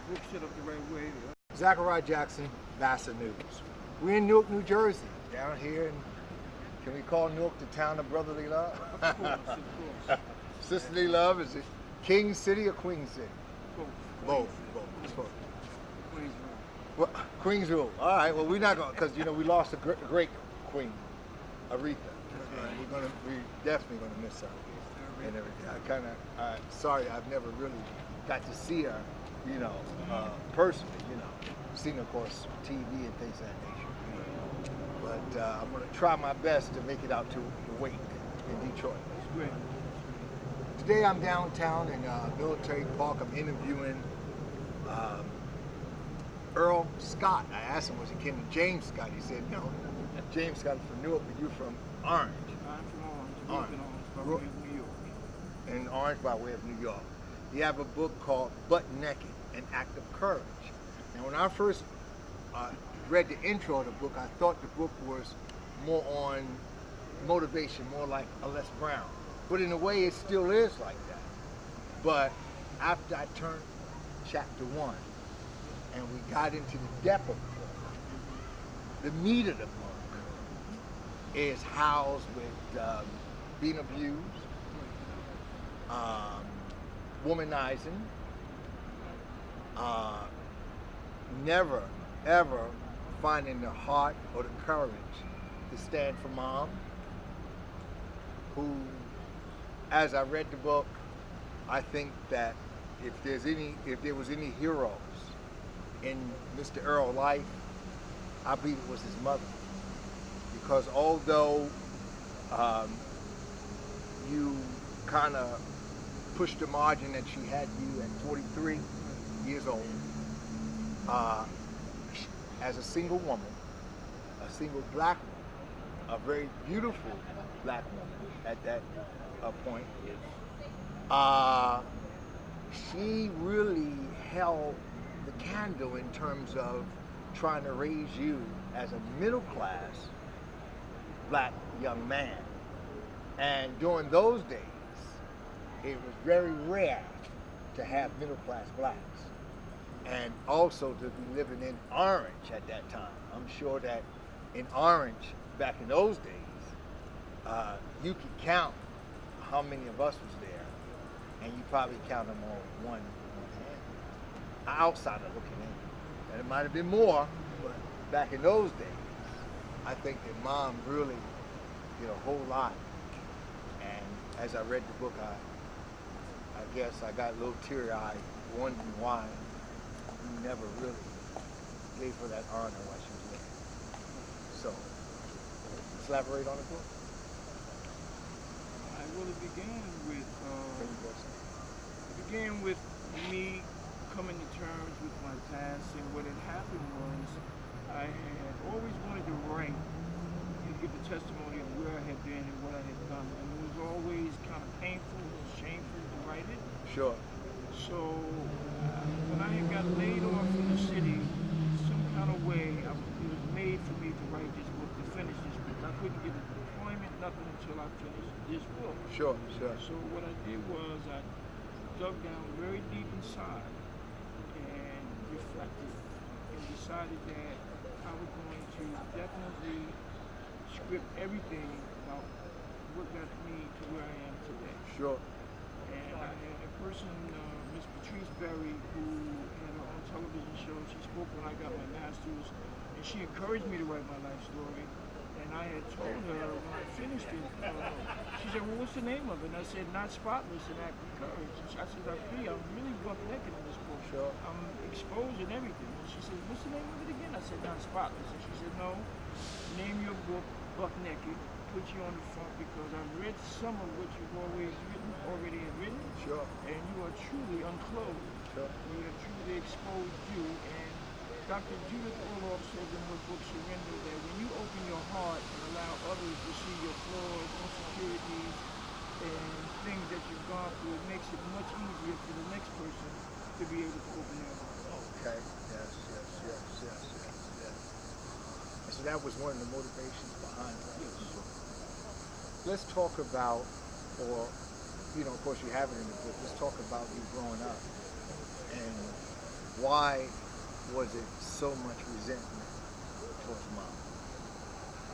book set up the right way. Zachariah Jackson, Basa News. We're in Newark, New Jersey, down here in, can we call Newark the town of brotherly love? Of course. Sisterly love, is it King City or Queen City? Both. Both. Queens. Well, Queens rule. All right, well, we're not going to, because, we lost a great queen, Aretha. And we definitely going to miss her and everything. Sorry, I've never really got to see her, personally, seen, of course, TV and things of that nature. But I'm going to try my best to make it out to the wake in Detroit. That's great. Today I'm downtown in Military Park. I'm interviewing Earl Scott. I asked him, was he kin to James Scott? He said, no. James Scott is from Newark, but you're from Orange. I'm from Orange. By way of New York. In Orange by way of New York. You have a book called Butt Naked, An Act of Courage. Now, when I first read the intro of the book, I thought the book was more on motivation, more like a Les Brown. But in a way, it still is like that. But after I turned chapter 1, and we got into the depth of the book, the meat of the book is housed with being abused, womanizing, never, ever finding the heart or the courage to stand for mom, who, as I read the book, I think that if there was any heroes in Mr. Earl's life, I believe it was his mother. Because although you kind of pushed the margin that she had you at 43 years old, as a single woman, a single black woman, a very beautiful black woman at that point, she really held the candle in terms of trying to raise you as a middle class black young man. And during those days, it was very rare to have middle class blacks. And also to be living in Orange at that time. I'm sure that in Orange, back in those days, you could count how many of us was there, and you probably count them on one hand. An outsider looking in. And it might have been more, but back in those days, I think that mom really did a whole lot. And as I read the book, I guess I got a little teary-eyed, wondering why you never really gave her that honor while she was living. So, let's elaborate on the book. Well, it began with me coming to terms with my past, and what had happened was I had always wanted to write and give a testimony of where I had been and what I had done, and it was always kind of painful and shameful to write it. Sure. So when I had got laid off from the city, some kind of way, it was made for me to write this book, to finish this book. I couldn't get employment, nothing until I finished this book. Sure. So what I did was I dug down very deep inside and reflected and decided that I was going to definitely script everything about what got me to where I am today. Sure. And I had a person, Miss Patrice Berry, who had her own television show. She spoke when I got my master's, and she encouraged me to write my life story. And I had told her when I finished it, she said, well, what's the name of it? And I said, Not Spotless, An Act of Courage. And I said, I'm really buck naked in this book. Sure. I'm exposed and everything. And she said, what's the name of it again? I said, Not Spotless. And she said, no, name your book Buck Naked, put you on the front, because I've read some of what you've already had written. Sure. And you are truly unclothed. Sure. You have truly exposed you. And Dr. Judith Orloff says in her book Surrender that when you open your heart and allow others to see your flaws, insecurities, and things that you've gone through, it makes it much easier for the next person to be able to open their heart. Okay. Yes. And so that was one of the motivations behind it. Yes. Let's talk about, or, of course you have it in the book, let's talk about you growing up and why was it so much resentment towards mom?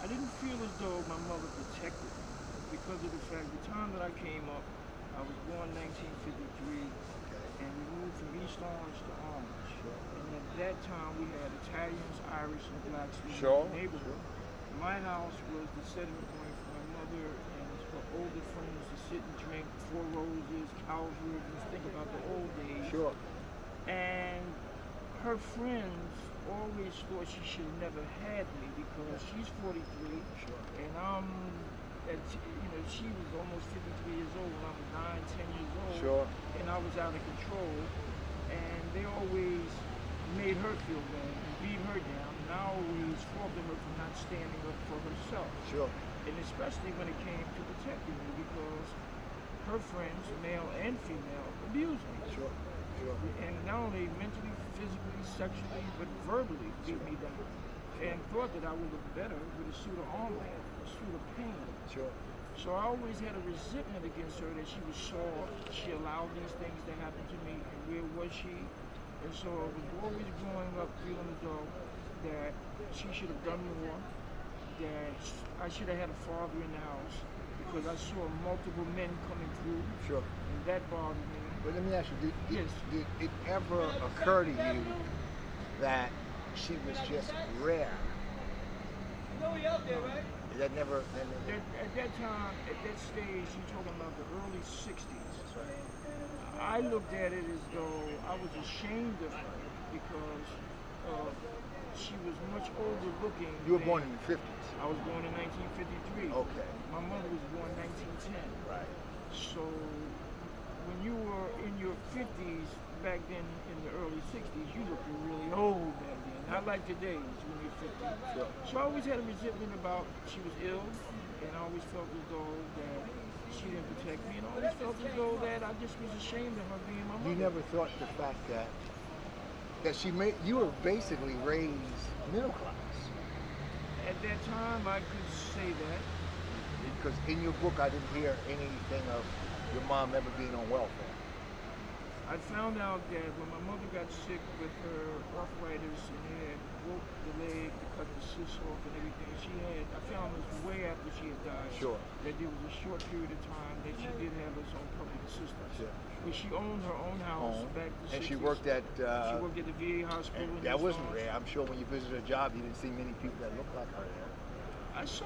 I didn't feel as though my mother protected me because of the fact the time that I came up, I was born 1953, Okay. and we moved from East Orange to Orange. Sure. And at that time, we had Italians, Irish, and blacks living Sure. in the neighborhood. My house was the setting point for my mother and her older friends to sit and drink Four Roses, Cow's Roses, think about the old days. Sure. And her friends always thought she should have never had me because she's 43 Sure. and she was almost 53 years old when I was 9, 10 years old. Sure. And I was out of control. And they always made her feel bad and beat her down. And I always faulted her for not standing up for herself. Sure. And especially when it came to protecting me because her friends, male and female, abused me. Sure. Sure. And not only mentally, physically, sexually, but verbally beat me down. And thought that I would look better with a suit of armor, a suit of pain. Sure. So I always had a resentment against her that she was soft, she allowed these things to happen to me, and where was she? And so I was always growing up feeling as though that she should have done more, that I should have had a father in the house, because I saw multiple men coming through, Sure. and that bothered me. But let me ask you, Yes. did it ever occur to you that she was just rare? Is that never? At that time, at that stage, you're talking about the early 60s. That's right. I looked at it as though I was ashamed of her because she was much older looking. You were born in the 50s. I was born in 1953. Okay. My mother was born 1910. Right. So when you were in your 50s back then in the early 60s, you looked really old back then. Not like today's when you're 50. Sure. So I always had a resentment about she was ill, and I always felt as though that she didn't protect me, and I always felt as though that I just was ashamed of her being my mother. You never thought the fact that she made you were basically raised middle class. At that time, I could say that. Because in your book, I didn't hear anything of your mom ever being on welfare. I found out that when my mother got sick with her arthritis and they had broke the leg to cut the cyst off and everything, I found this way after she had died. Sure. That there was a short period of time that she did have us on public assistance. Sure. But she owned her own house back in the 60s. And she worked at. She worked at the VA hospital. And that wasn't rare. I'm sure when you visited her job, you didn't see many people that looked like her there. I saw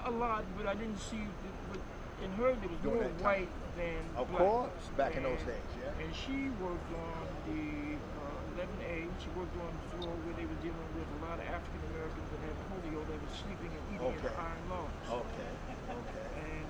a lot, but I didn't see. But in her, there was During more that time. white than Of black. course, back in those days, yeah. And she worked on the 11A. She worked on the floor where they were dealing with a lot of African Americans that had polio that were sleeping and eating in Okay. iron lungs. Okay. Okay. And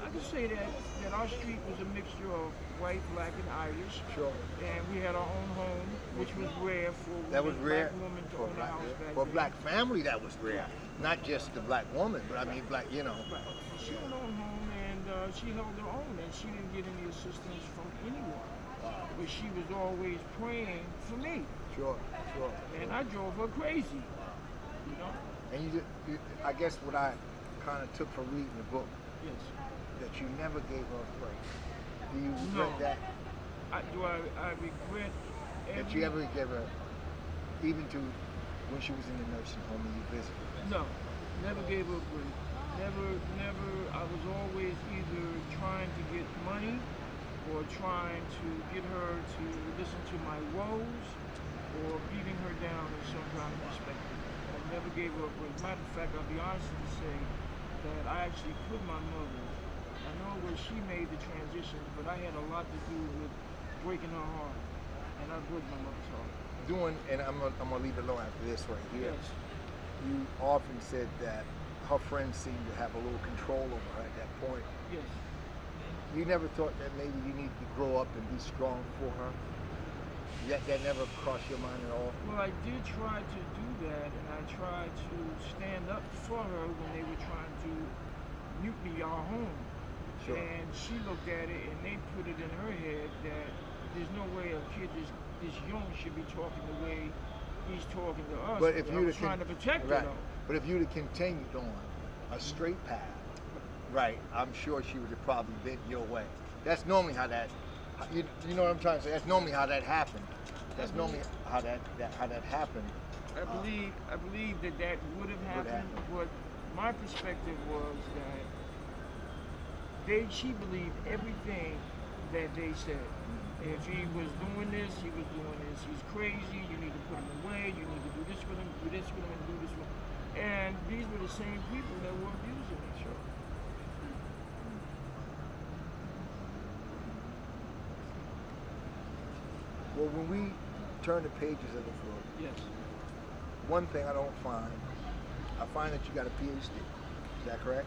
I could say that our street was a mixture of white, black, and Irish. Sure. And we had our own home, which was rare for That was rare black women to for own a house back a then. black family. That was rare. Not just the black woman, but I mean black. You know. Right. She owned her own home, and she held her own, and she didn't get any assistance from anyone. But she was always praying for me, Sure. Sure. and I drove her crazy. You know? And I guess what I kind of took from reading the book, Yes. that you never gave her a break. Do you regret No. that? I regret That you ever gave her, even to when she was in the nursing home and you visited? No, never gave her a break. Never. I was always either trying to get money or trying to get her to listen to my woes or beating her down in some kind of perspective. I never gave her a break. Matter of fact, I'll be honest and say that I actually put my mother, I know where she made the transition, but I had a lot to do with breaking her heart. And I broke my mother's heart. And I'm gonna leave it alone after this right here. Yes. You often said that her friends seemed to have a little control over her at that point. Yes. You never thought that maybe you needed to grow up and be strong for her? Yet that never crossed your mind at all? Well, I did try to do that, and I tried to stand up for her when they were trying to mutiny our home. Sure. And she looked at it, and they put it in her head that there's no way a kid this young should be talking the way he's talking to us. But if I was trying to protect her, though. But if you'd have continued on a straight path, right, I'm sure she would have probably bent your way. That's normally how that You know what I'm trying to say? That's normally how that happened. That's normally how that happened. I believe that would have happened, but my perspective was that she believed everything that they said. If he was doing this, he was doing this. He's crazy. You need to put him away. You need to do this with him, do this with him, and do this with him. And these were the same people that were abusing each other. Well, when we turn the pages of the book, Yes. one thing I don't find, I find that you got a PhD. Is that correct?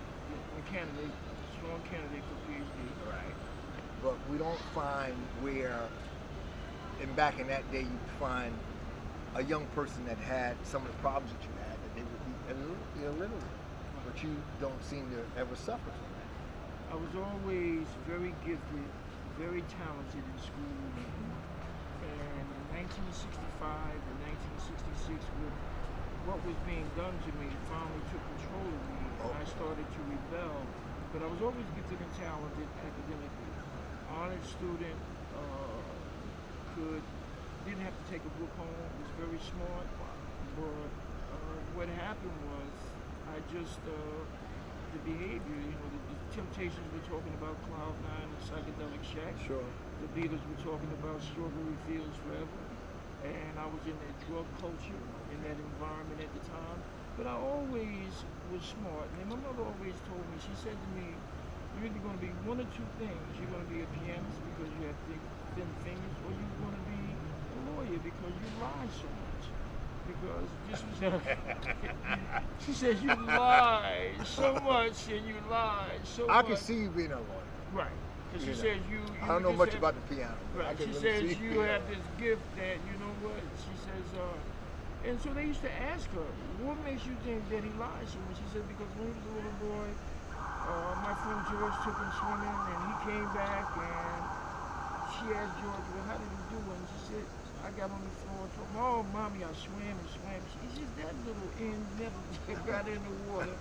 A candidate, strong candidate for PhD. Right. But we don't find where, and back in that day, you'd find a young person that had some of the problems that you had, that they would be illiterate. But you don't seem to ever suffer from that. I was always very gifted, very talented in school. And in 1965 and 1966, with what was being done to me, finally took control of me. And I started to rebel. But I was always gifted and talented academically. Honored student, didn't have to take a book home, was very smart. But what happened was, the behavior, the Temptations were talking about Cloud9 and Psychedelic Shack. Sure. The Beatles were talking about Strawberry Fields Forever. And I was in that drug culture, in that environment at the time. But I always was smart. And my mother always told me, she said to me, you're either going to be one or two things. You're going to be a pianist because you have thin fingers, or you're going to be a lawyer because you lie so much. Because this was she says you lie so much and you lie so much. I can see you being a lawyer. Right. Because she says you I don't know much about the piano. Right. She says you have this gift that, you know what, she says, and so they used to ask her, what makes you think that he lies so much? She said, because when he was a little boy, my friend George took him swimming and he came back and she asked George, well, how did he do? And she said, I got on the floor and told him, oh, mommy, I swam and swam. She said, that little end never got in the water.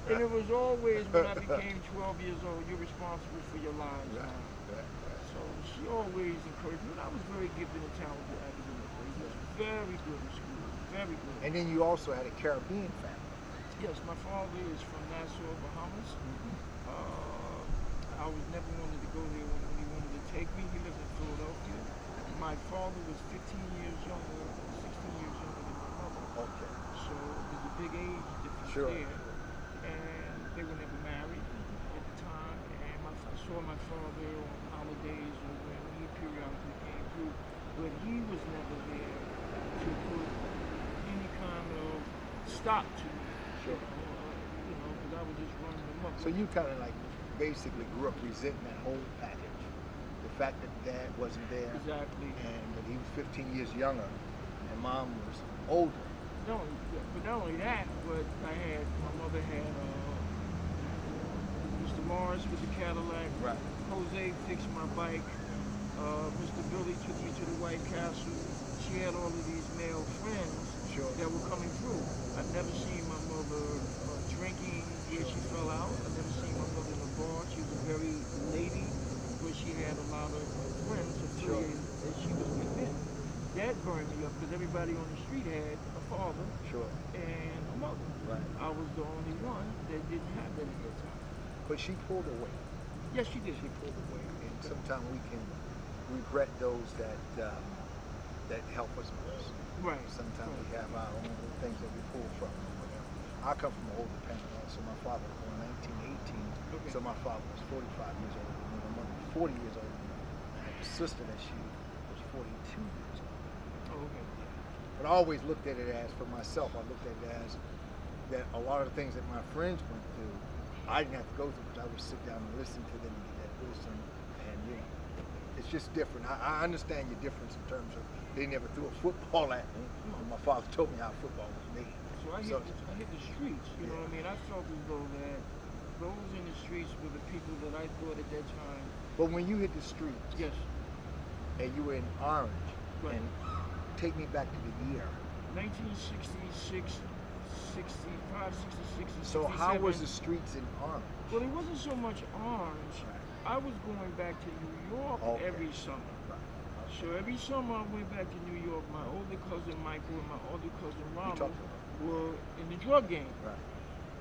And it was always when I became 12 years old, you're responsible for your lies. Right. So she always encouraged me. And I was very gifted and talented academically. He was very good in school, very good. And then you also had a Caribbean family. Yes, my father is from Nassau, Bahamas. I was never wanted to go there when he wanted to take me. He lived in Philadelphia. My father was 15 years younger, 16 years younger than my mother. Okay. So there's a big age difference there. And they were never married at the time. And I saw my father on holidays or when he periodically came through, but he was never there to put any kind of stop to me. Sure. Because I was just running them up. So you kind of like basically grew up resenting that whole package. The fact that dad wasn't there. Exactly. And that he was 15 years younger and mom was older. No, but not only that, but my mother had Mr. Morris with the Cadillac. Right. Jose fixed my bike. Mr. Billy took me to the White Castle. She had all of these male friends that were coming through. I'd never seen my mother drinking. Yeah, she fell out. I'd never seen my mother in a bar. She was a very lady, but she had a lot of friends affiliated that she was with men. That burned me up because everybody on the street had a father and a mother. Right. I was the only one that didn't have that at that time. But she pulled away. Yes, she did. She pulled away. And sometimes we can regret those that help us most. Right. Sometimes we have our own things that we pull from. I come from an older family, so my father was born in 1918. Okay. So my father was 45 years old. And my mother was 40 years old. I had a sister that she was 42 years old. Oh, okay. But I always looked at it as, for myself, I looked at it as that a lot of the things that my friends went through, I didn't have to go through because I would sit down and listen to them and get that wisdom. And it's just different. I understand your difference in terms of they never threw a football at me. And my father told me how football was made. So I hit the streets, you know what I mean? I felt as though that those in the streets were the people that I thought at that time. But when you hit the streets, yes, and you were in Orange, right. And take me back to the year. 1966, 65, 66, 67. So how was the streets in Orange? Well, it wasn't so much Orange. I was going back to New York Okay. every summer. Right. So every summer I went back to New York. My older cousin Michael and my older cousin You Ronald talked about were in the drug game. it. Right.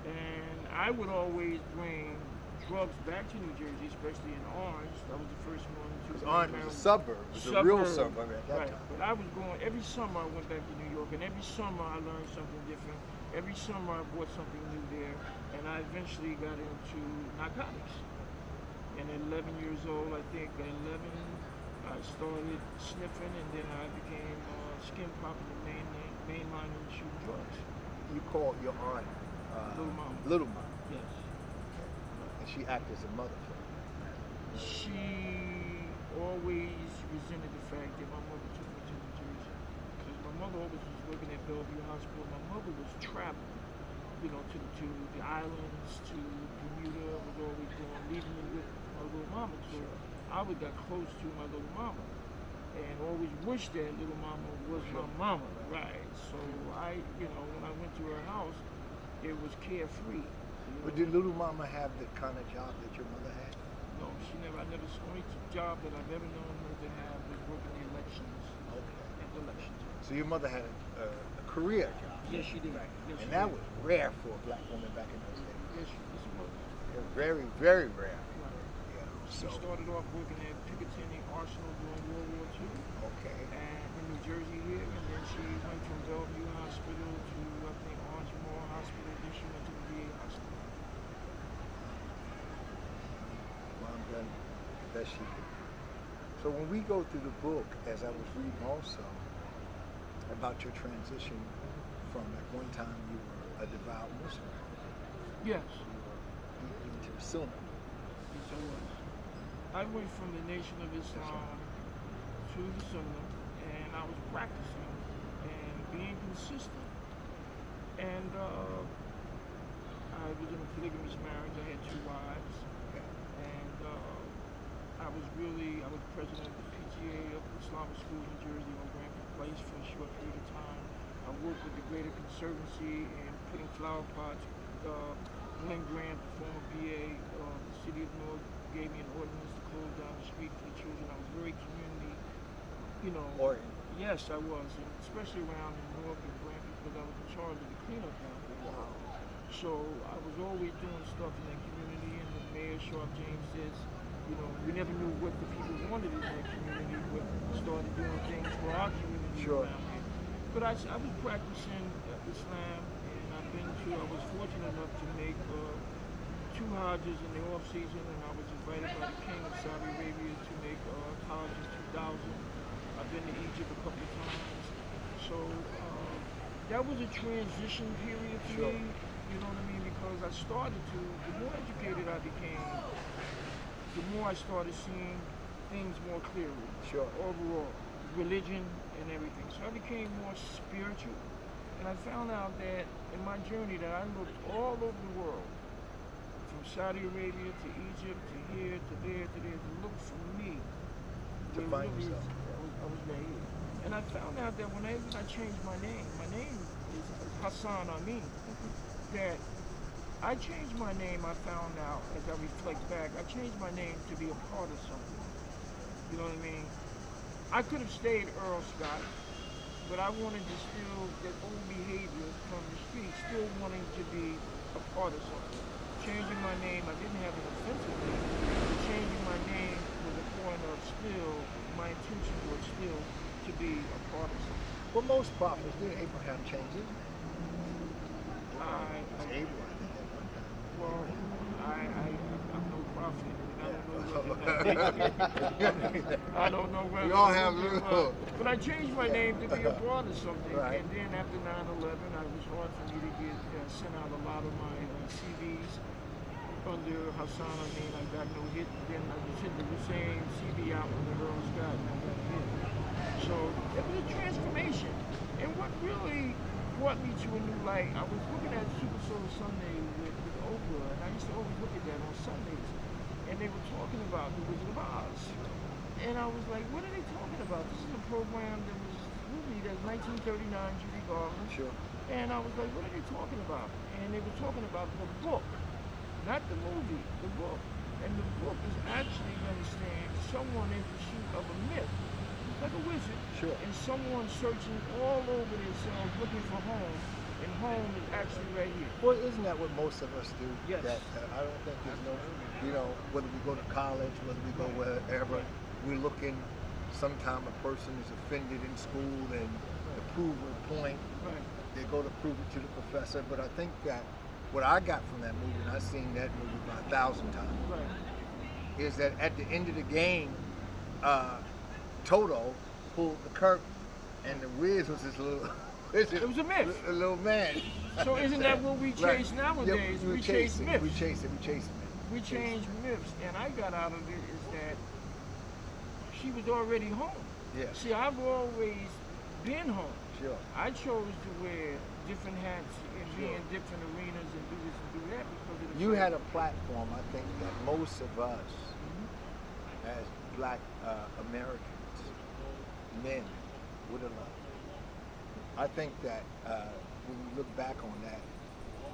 And I would always bring drugs back to New Jersey, especially in Orange. That was the first one to Because bring Orange was a marijuana. suburb. It was a real suburb at that Right. time. But I was going every summer. I went back to New York, and every summer I learned something different. Every summer I bought something new there, and I eventually got into narcotics. And at 11 years old, I think at 11, I started sniffing, and then I became skin popping and mainlining and shooting drugs. You called your aunt Little Mama. Little Mama, Yes. and she acted as a mother for you. She always resented the fact that my mother took me to New Jersey. Because my mother always was working at Bellevue Hospital. My mother was traveling, to the islands, to Bermuda, was always going, leaving me with my little mama. So I would got close to my little mama. And always wished that little mama was my mama. Right. So when I went to her house, it was carefree. But did Little Mama have the kind of job that your mother had? No, I never, the only job that I've ever known her to have was working the elections. Okay. At the elections. So your mother had a career job. Yes, she did. Right. Yes, And she that did. was rare for a black woman back in those days. Yes, it was. It was very, very rare. Right. Yeah. She So started off working at Picatinny Arsenal during World War II, okay. and in New Jersey here, and then she went from Bellevue Hospital to, I think, Orange Moore Hospital, then she went to the VA Hospital. Mom done the best she could. So when we go through the book, as I was reading also about your transition from at one time you were a devout Muslim, Yes. you were into the Sunnah. Yes, I was. I went from the Nation of Islam to the Sunnah, and I was practicing and being consistent. And I was in a polygamous marriage. I had 2 wives, and I was president of the PTA of Islamic Schools in Jersey on Granville Place for a short period of time. I worked with the Greater Conservancy and putting flower pots. Glenn Grant, former BA, the city of Newark, gave me an ordinance to close down the street for the children. I was very community, Oriented. Yes, I was, and especially around in Newark and Granville because I was in charge of the cleanup down there. Wow. So I was always doing stuff in that community, and the mayor, Sharp James, says, we never knew what the people wanted in that community, but we started doing things for our community Sure. around here. But I was practicing Islam, and I was fortunate enough to make 2 Hajjs in the off season, and I was invited by the King of Saudi Arabia to make Hajj in 2000. I've been to Egypt a couple of times. So that was a transition period for Sure. me, you know what I mean? Because I started the more educated I became, the more I started seeing things more clearly. Sure. Overall, religion and everything. So I became more spiritual. And I found out that in my journey that I looked all over the world, from Saudi Arabia to Egypt to here to there to there, to look for me. To find yourself. I was right here. And I found out that whenever I changed my name is Hassan Amin, that I changed my name, I found out, as I reflect back, I changed my name to be a part of something. You know what I mean? I could have stayed Earl Scott, but I wanted to still, that old behavior from the street, still wanting to be a part of something. Changing my name, I didn't have an offensive name, but changing my name was a point of still, my intention was still to be a part of something. Well, most prophets did. Abraham changed his name. I- It's Abraham at one time. Well, I'm no prophet, and I don't know whether We all have it was. little. But I changed my name to be a part of something, Right. and then after 9/11, it was hard for me to get sent out a lot of my CVs under Hassan Amin. I got no hit, and then I sent the same CV out under Earl Scott, and I got a hit. So it was a transformation, and what really brought me to a new light, I was looking at Super Soul Sunday with Oprah, and I used to always look at that on Sundays, and they were talking about the Wizard of Oz, and I was like, what are they talking about? This is a program that was movie that's 1939, Judy Garland, Sure. and I was like, what are they talking about? And they were talking about the book, not the movie, the book. And the book is actually, you understand, someone in pursuit of a myth, like a wizard, Sure. and someone searching all over themselves looking for home, and home is actually right here. Well, isn't that what most of us do? Yes. That I don't think there's no, whether we go to college, whether we go wherever, we're looking. Sometime a person is offended in school and to prove a point, Right. they go to prove it to the professor. But I think that what I got from that movie, and I've seen that movie about 1,000 times, Right. is that at the end of the game, Toto pulled the curtain, and the Wiz was this little. It was a myth. A little man. So isn't that what we Right. chase nowadays? Yeah, we chase myths. We chase myths. We change myths, and I got out of it is that she was already home. Yeah. See, I've always been home. Sure. I chose to wear different hats and be Sure. in different arenas and do this and do that because of the You fact- had a platform, I think, that most of us, as Black Americans, men, would have loved. I think that when we look back on that,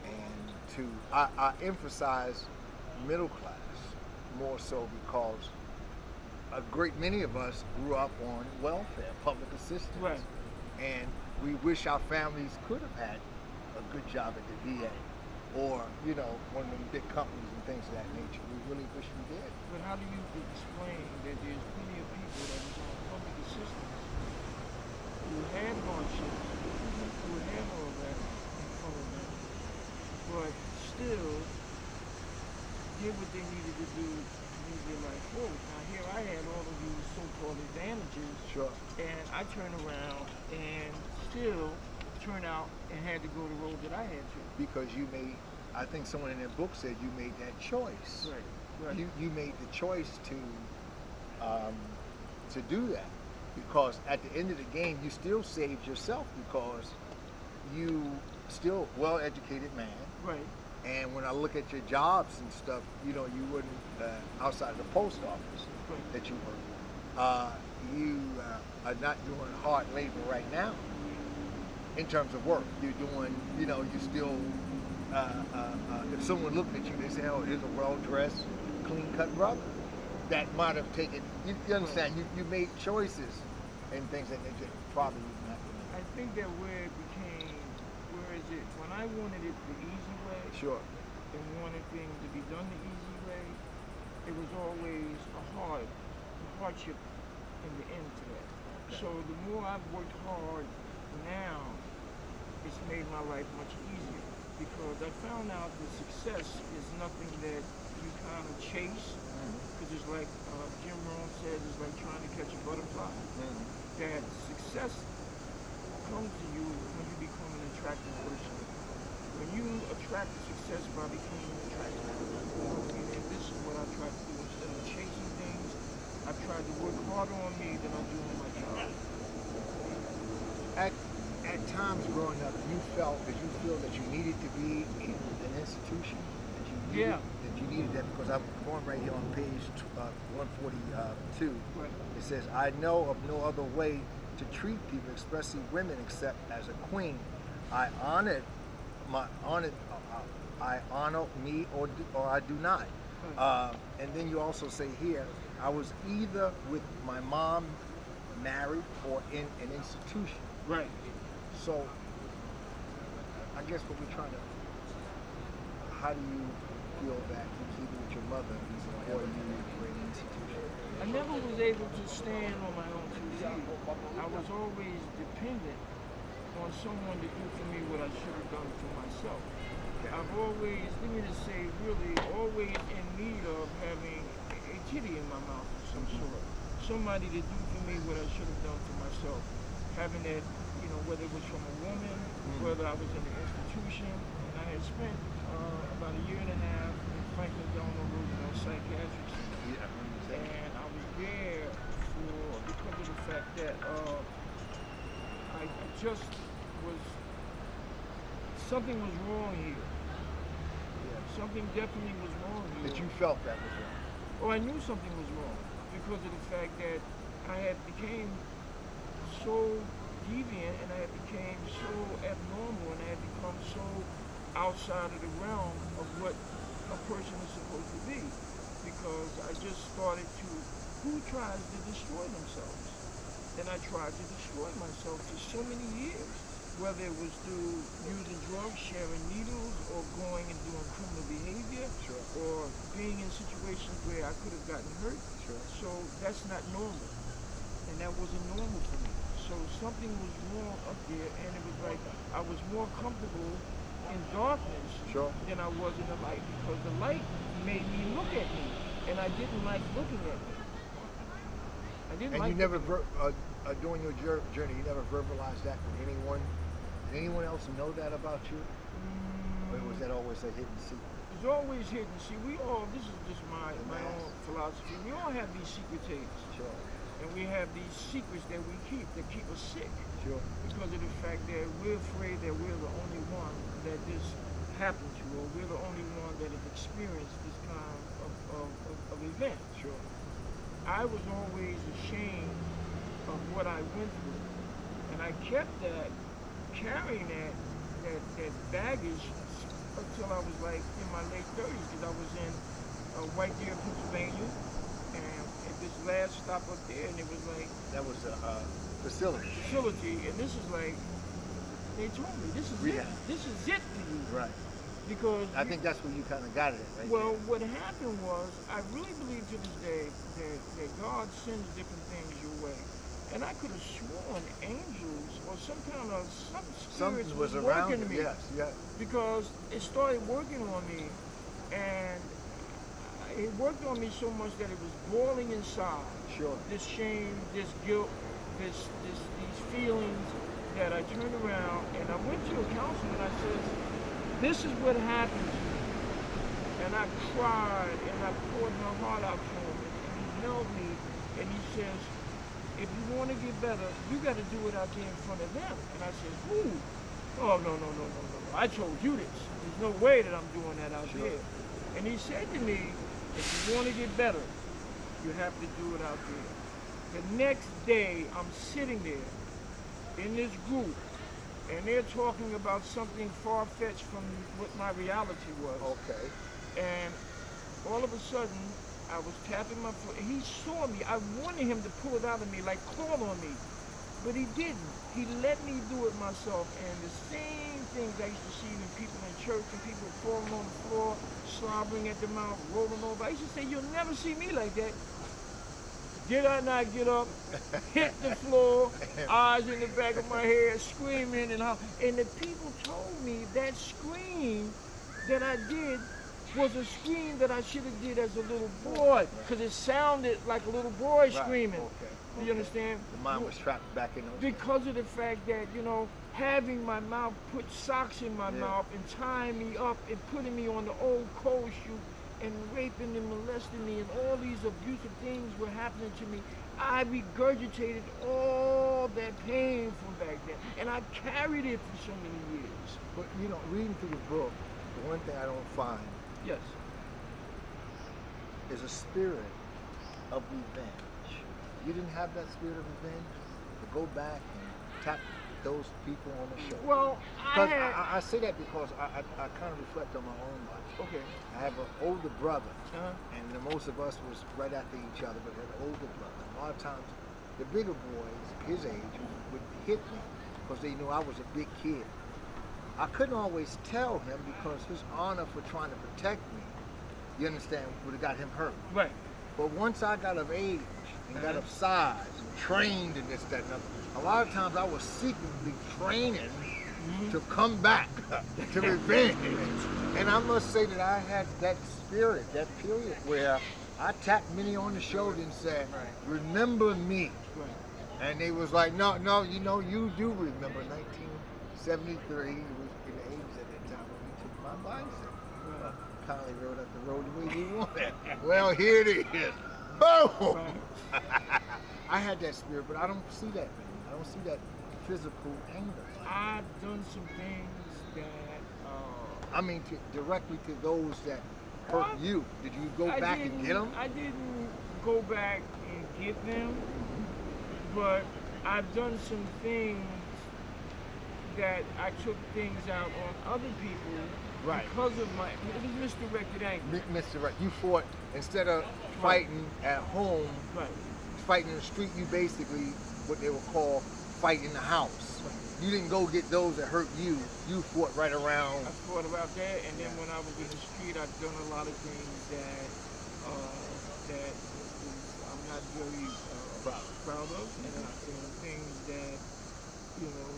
and I emphasize middle class more so because a great many of us grew up on welfare, public assistance. Right. And we wish our families could have had a good job at the VA or, one of them big companies and things of that nature. We really wish we did. But how do you explain that there's plenty of people that was on public assistance who had hardships, who had all that in front of them, but still did what they needed to do to move their life forward? Now here I had all of these so-called advantages, Sure. and I turned around and still turned out and had to go the road that I had to. Because you made, I think someone in their book said you made that choice. Right. You made the choice to do that, because at the end of the game you still saved yourself because you still well-educated man. Right. And when I look at your jobs and stuff, you wouldn't outside of the post office Right. that you work. You are not doing hard labor right now in terms of work. You're doing, you still. If someone looked at you, they say, "Oh, here's a well-dressed, clean-cut brother." That might have taken. You understand? You made choices and things that they just probably wouldn't have to make. I think that where it became, where is it? When I wanted it the easy way, Sure. and wanted things to be done the easy way, it was always a hardship in the end to that. So the more I've worked hard now, it's made my life much easier because I found out that success is nothing that you kind of chase, because it's like Jim Rohn says, it's like trying to catch a butterfly. That success comes to you when you become an attractive person. When you attract the success by becoming an attractive person, and this is what I try to do. Instead of chasing things, I try to work harder on me than I'm doing my job. At times growing up, you feel that you needed to be in an institution. That you needed that, because I'm going right here on page 142. Right. It says, "I know of no other way to treat people, especially women, except as a queen. I honor me or I do not." And then you also say here, "I was either with my mom, married, or in an institution." Right. So, I guess what we're trying to, how do you feel that you was either with your mother or you were in an institution? I never was able to stand on my own 2 feet. I was always dependent on someone to do for me what I should have done for myself. I've always, let me just say, really always in need of having a titty in my mouth of some sort. Somebody to do for me what I should have done for myself. Having that, whether it was from a woman, whether I was in an institution, and I had spent about a year and a half in Franklin Delano Roosevelt Psychiatric Center. And I was there because of the fact that I just was, something was wrong here. Something definitely was wrong here. That you felt that was wrong. Oh, I knew something was wrong because of the fact that I had became so deviant and I had became so abnormal and I had become so outside of the realm of what a person is supposed to be. because I just started to, who tries to destroy themselves? And I tried to destroy myself for so many years, whether it was through using drugs, sharing needles, or going and doing criminal behavior, Sure. or being in situations where I could have gotten hurt. Sure. So that's not normal, and that wasn't normal for me. So something was wrong up there, and it was like I was more comfortable in darkness Sure. than I was in the light, because the light made me look at me, and I didn't like looking at me. I didn't And like you never, during your journey, you never verbalized that with anyone? Did anyone else know that about you? Or was that always a hidden secret? It's always hidden. See, we all, this is just my own philosophy. We all have these secret tapes. Sure. And we have these secrets that we keep that keep us sick. Sure. Because of the fact that we're afraid that we're the only one that this happened to, or we're the only one that has experienced this kind of event. Sure. I was always ashamed of what I went through. And I kept that, carrying that baggage until I was like in my late 30s, because I was in White Deer, Pennsylvania, and at this last stop up there, and it was like... That was a facility. And this is like, they told me, this is it. This is it for you. Right. Because I think that's where you kind of got it, right? Well, what happened was, I really believe to this day that God sends different things your way. And I could have sworn angels or some spirits was working around me. Yes, yes. Because it started working on me, and it worked on me so much that it was boiling inside. Sure. This shame, this guilt, these feelings, that I turned around and I went to a counselor and I said, this is what happened to me. And I cried and I poured my heart out to him, and he held me and he says, if you want to get better, you got to do it out there in front of them. And I said, who? Oh, no. I told you this. There's no way that I'm doing that out there. And he said to me, if you want to get better, you have to do it out there. The next day, I'm sitting there in this group, and they're talking about something far-fetched from what my reality was. Okay. And all of a sudden, I was tapping my foot, and he saw me. I wanted him to pull it out of me, like call on me, but he didn't. He let me do it myself, and the same things I used to see in people in church, and people falling on the floor, slobbering at the mouth, rolling over. I used to say, you'll never see me like that. Did I not get up, hit the floor, eyes in the back of my head, screaming and hollering. And the people told me that scream that I did was a scream that I should have did as a little boy, because it sounded like a little boy screaming. Okay. You understand? The mind was trapped back in those because of the fact that, having my mouth, put socks in my mouth and tying me up and putting me on the old cold shoe and raping and molesting me, and all these abusive things were happening to me. I regurgitated all that pain from back then, and I carried it for so many years. But reading through the book, the one thing I don't find is a spirit of revenge. You didn't have that spirit of revenge to go back and tap those people on the shoulder. Well, I say that because I kind of reflect on my own life. Okay. I have an older brother, and most of us was right after each other, but an older brother. A lot of times, the bigger boys, his age, would hit me because they knew I was a big kid. I couldn't always tell him because his honor for trying to protect me, you understand, would have got him hurt. Right. But once I got of age and got of size and trained in this, that, and other, a lot of times I was secretly training to come back to revenge. And I must say that I had that spirit, that period where I tapped many on the shoulder and said, remember me. Right. And they was like, no, you do remember 1973. It was in the 80s at that time when we took my bicycle. Right. Kindly rode up the road the way we wanted. Well, here it is. Boom! Right. I had that spirit, but I don't see that, man. I don't see that physical anger. I've done some things that... I mean, directly to those that hurt you. Did you go back and get them? I didn't go back and get them, but I've done some things that I took things out on other people Right. Because of my, it was misdirected anger. Misdirect. You fought instead of fighting at home, Right. fighting in the street. You basically what they would call fight in the house. Right. You didn't go get those that hurt you. You fought right around. I thought about that, and then Yeah. when I was in the street, I've done a lot of things that I'm not very proud of, and things that you know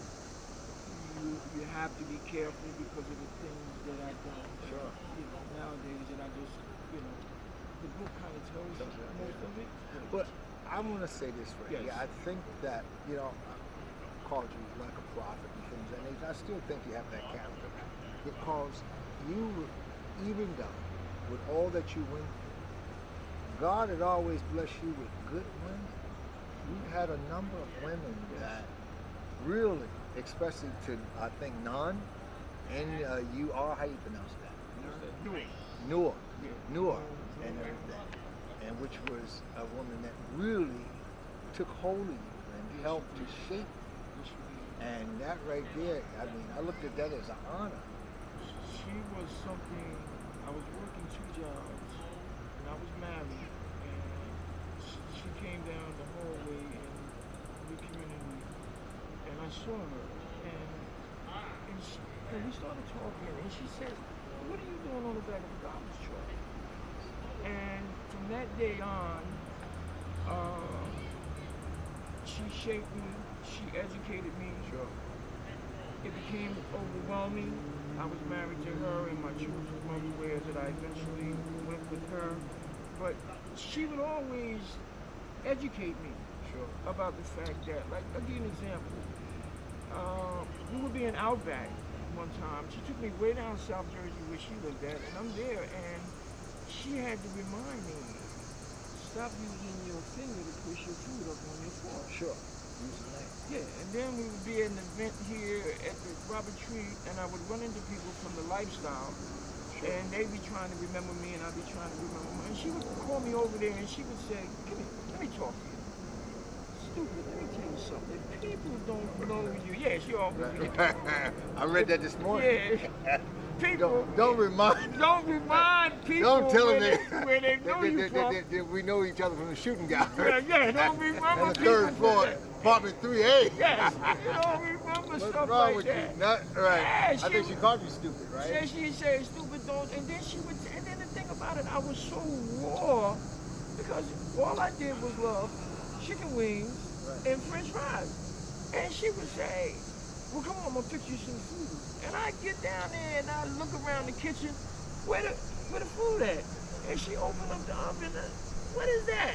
you have to be careful because of the things that I've done. Sure. You know, nowadays, and I just the book kind of tells you most of it. But I want to say this right Yes. here. I think that I called you like a prophet and things of that nature. I still think you have that character because you, even though with all that you went through, God had always blessed you with good women. You've had a number of women that really, especially to I think Nan, and you are how you pronounce that? Noah. Yeah. Noah and everything, and which was a woman that really took hold of you and helped to shape you. And that right there, I mean, I looked at that as an honor. She was something. I was working 2 jobs, and I was married, and she came down the hallway in the community, and I saw her, and we started talking, and she said, "What are you doing on the back of a garbage truck?" And from that day on, she shaped me, she educated me. Sure. It became overwhelming. I was married to her, and my children were everywhere that I eventually went with her. But she would always educate me Sure. about the fact that, like, I'll give you an example. We were being Outback one time. She took me way down South Jersey where she lived at, and I'm there, and she had to remind me, stop using your finger to push your food up on your fork. Sure. Use the name. Yeah, and then we would be at an event here at the Robert Tree, and I would run into people from the lifestyle, Sure. and they'd be trying to remember me, and I'd be trying to remember them. And she would call me over there, and she would say, "Come here, let me talk to you. Stupid, let me tell you something. People don't know you." Yeah, she always did. I read that this morning. Yeah. People Don't remind. don't remind people Don't tell them where they know you from. that we know each other from the shooting gallery. Yeah, don't remember And the people third floor, from apartment 3A. Yes, you don't remember What's stuff wrong like with that. you? Not right. Yeah, I think she called you stupid, right? She said stupid don't, and then she would, and then the thing about it, I was so raw because all I did was love chicken wings and French fries, and she would say, "Well, come on, I'm gonna fix you some food." And I get down there and I look around the kitchen, where the food at? And she opened up the oven. And, what is that?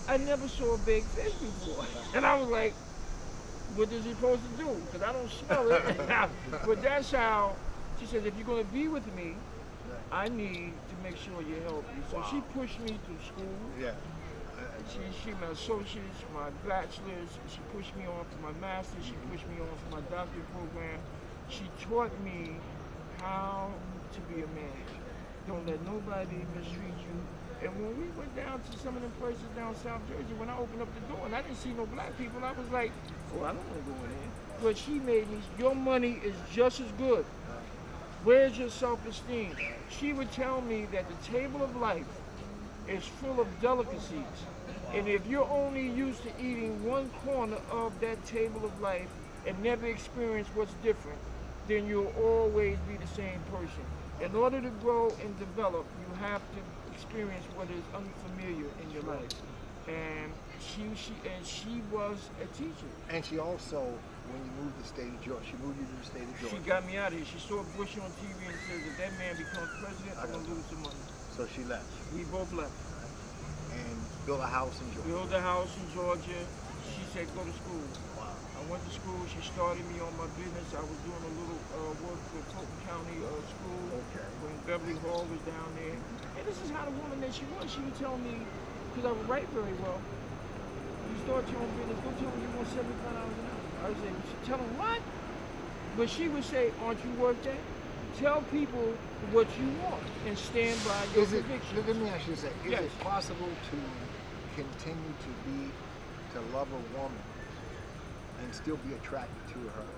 I never saw a baked fish before, and I was like, "What is he supposed to do? Because I don't smell it." But that's how she said, "If you're gonna be with me, I need to make sure you're healthy." So she pushed me through school. Yeah. She my associates, my bachelor's. She pushed me on for my master's. She pushed me on for my doctorate program. She taught me how to be a man. Don't let nobody mistreat you. And when we went down to some of the places down South Jersey, when I opened up the door and I didn't see no black people, I was like, "Oh, I don't want to go in there." But she made me, "Your money is just as good. Where's your self-esteem?" She would tell me that the table of life is full of delicacies. And if you're only used to eating one corner of that table of life and never experience what's different, then you'll always be the same person. In order to grow and develop, you have to experience what is unfamiliar in your life. And she was a teacher. And she also, when you moved to the state of Georgia, she moved you to the state of Georgia. She got me out of here. She saw Bush on TV and said, "If that man becomes president, I'm gonna lose some money." So she left We both left. and built a house in Georgia. Built a house in Georgia. She said, "Go to school." Wow. I went to school. She started me on my business. I was doing a little work for Fulton County School Okay. when Beverly Hall was down there. And this is how the woman that she was. She would tell me, because I would write very well, "You start your own business. Go tell them you want $75 an hour." I would say, "Tell them what?" But she would say, "Aren't you worth that? Tell people what you want and stand by your convictions." Let me ask you this. Is Yes. it possible to continue to love a woman and still be attracted to her?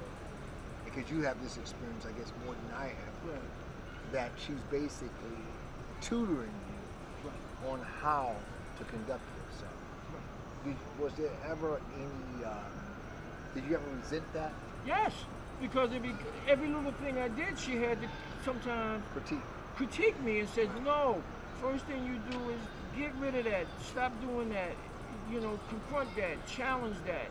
Because you have this experience, I guess, more than I have. Right. that she's basically tutoring you on how to conduct yourself. Was there ever any, did you ever resent that? Yes, because every little thing I did, she had to sometimes critique me and said, no, first thing you do is get rid of that, stop doing that, you know, confront that, challenge that.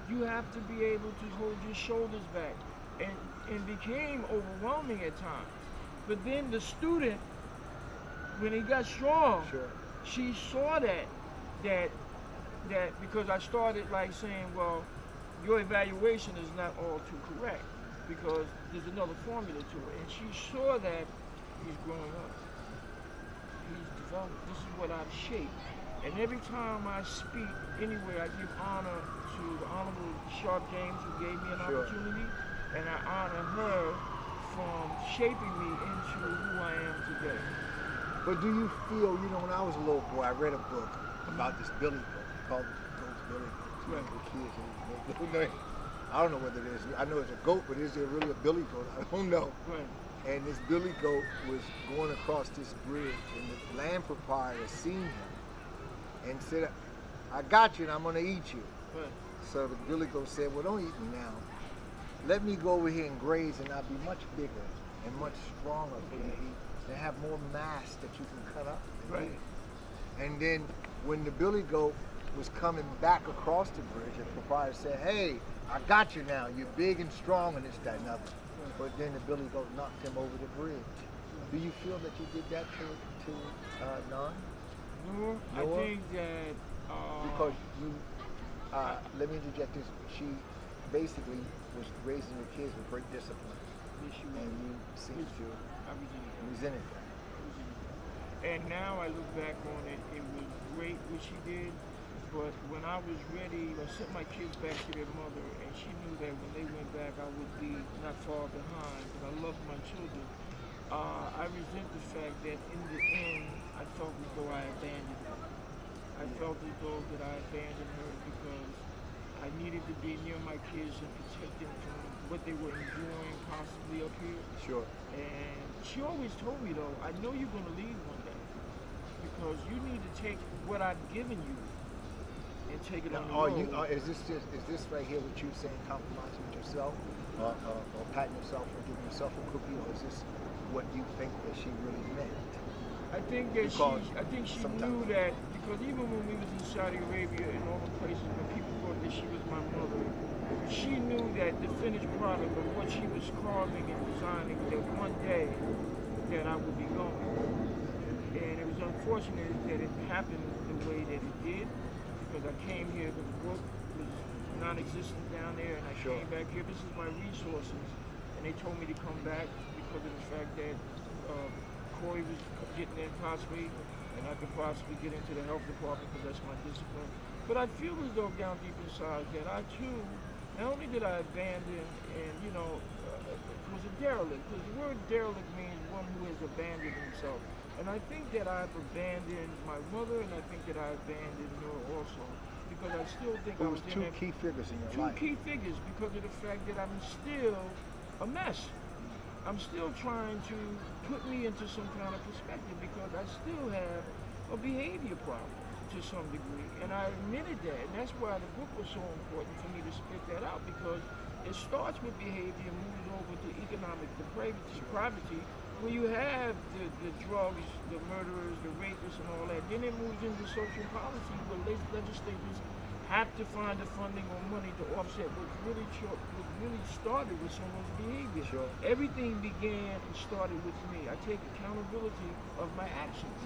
You have to be able to hold your shoulders back. And became overwhelming at times. But then the student, when he got strong, she saw that because I started like saying, well, your evaluation is not all too correct because there's another formula to it. And she saw that he's growing up. He's developed. This is what I've shaped. And every time I speak anywhere, I give honor to the Honorable Sharp James, who gave me an opportunity, and I honor her from shaping me into who I am today. But do you feel, you know, when I was a little boy, I read a book about this billy goat. They called it goat's billy goat. Right. The kids, I don't know whether it is. I know it's a goat, but is there really a billy goat? I don't know. Right. And this billy goat was going across this bridge, and the land proprietor seen him and said, I got you and I'm going to eat you. Right. So the billy goat said, well, don't eat me now. Let me go over here and graze, and I'll be much bigger and much stronger for you to eat and have more mass that you can cut up. Right. And then when the billy goat was coming back across the bridge, the proprietor said, hey, I got you now. You're big and strong and this, that, and other. But then the billy goat knocked him over the bridge. Do you feel that you did that to Nan? No, I think that... because you, let me interject this, she basically was raising your kids with great discipline. Yes, she was. And you seemed to resented that. And now I look back on it, it was great what she did, but when I was ready, I sent my kids back to their mother, and she knew that when they went back, I would be not far behind, because I love my children. I resent the fact that in the end, I felt as though I abandoned her. I felt as though that I abandoned her because I needed to be near my kids and protect them from what they were enjoying possibly up here. Sure. And she always told me though, I know you're gonna leave one day because you need to take what I've given you and take it on the road. Is this right here what you saying, compromising with yourself, or patting yourself or giving yourself a cookie, or is this what you think that she really meant? I think that she knew that because even when we was in Saudi Arabia and all the places where people thought that she was my mother, she knew that the finished product of what she was carving and designing, that one day that I would be going. And it was unfortunate that it happened the way that it did, because I came here, the work was non-existent down there, and I came back here. This is my resources, and they told me to come back because of the fact that Corey was getting in possibly, and I could possibly get into the health department because that's my discipline. But I feel as though down deep inside that I too, not only did I abandon and, was a derelict, because the word derelict means one who has abandoned himself. And I think that I've abandoned my mother, and I think that I abandoned her also, because I still think I was in two key figures in your life. Two key figures because of the fact that I'm still a mess. I'm still trying to put me into some kind of perspective because I still have a behavior problem to some degree. And I admitted that, and that's why the book was so important for me to spit that out, because it starts with behavior and moves over to economic depravity, where you have the drugs, the murderers, the rapists, and all that. Then it moves into social policy where legislators have to find the funding or money to offset what really started with someone's behavior. Sure. Everything began and started with me. I take accountability of my actions.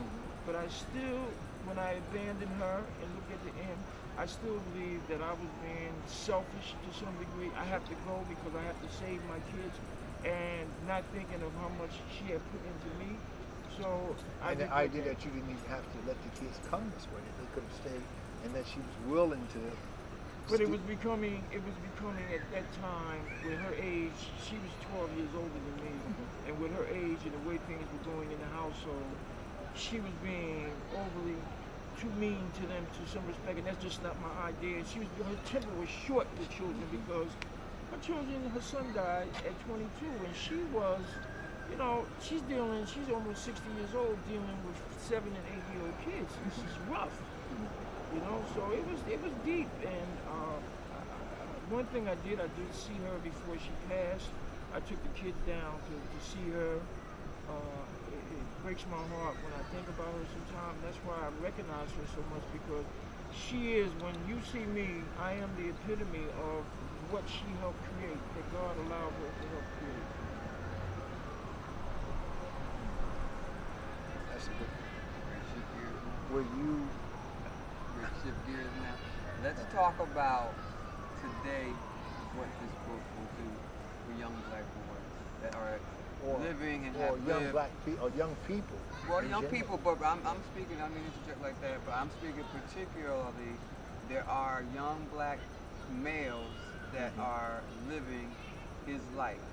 But I still, when I abandoned her and look at the end, I still believe that I was being selfish to some degree. I have to go because I have to save my kids and not thinking of how much she had put into me. So the idea that you didn't even have to let the kids come this way, that they could have stayed, and that she was willing to. But it was becoming at that time, with her age, she was 12 years older than me, and with her age and the way things were going in the household, she was being overly too mean to them to some respect, and that's just not my idea. Her temper was short with children because her son died at 22, and she was you know, she's almost 60 years old dealing with 7 and 8-year-old kids. This is rough, you know. So it was deep. And one thing I did see her before she passed. I took the kids down to see her. It breaks my heart when I think about her sometimes. That's why I recognize her so much, because she is, when you see me, I am the epitome of what she helped create, that God allowed her to help create. That's a good. Shift gears now. Were you? We're shift gears now. Let's talk about today what this book will do for young black boys that are living and have young lived. black people, or young people. Well, in young general. people, but I'm speaking, I mean, interject like that, but I'm speaking particularly, there are young black males that are living his life,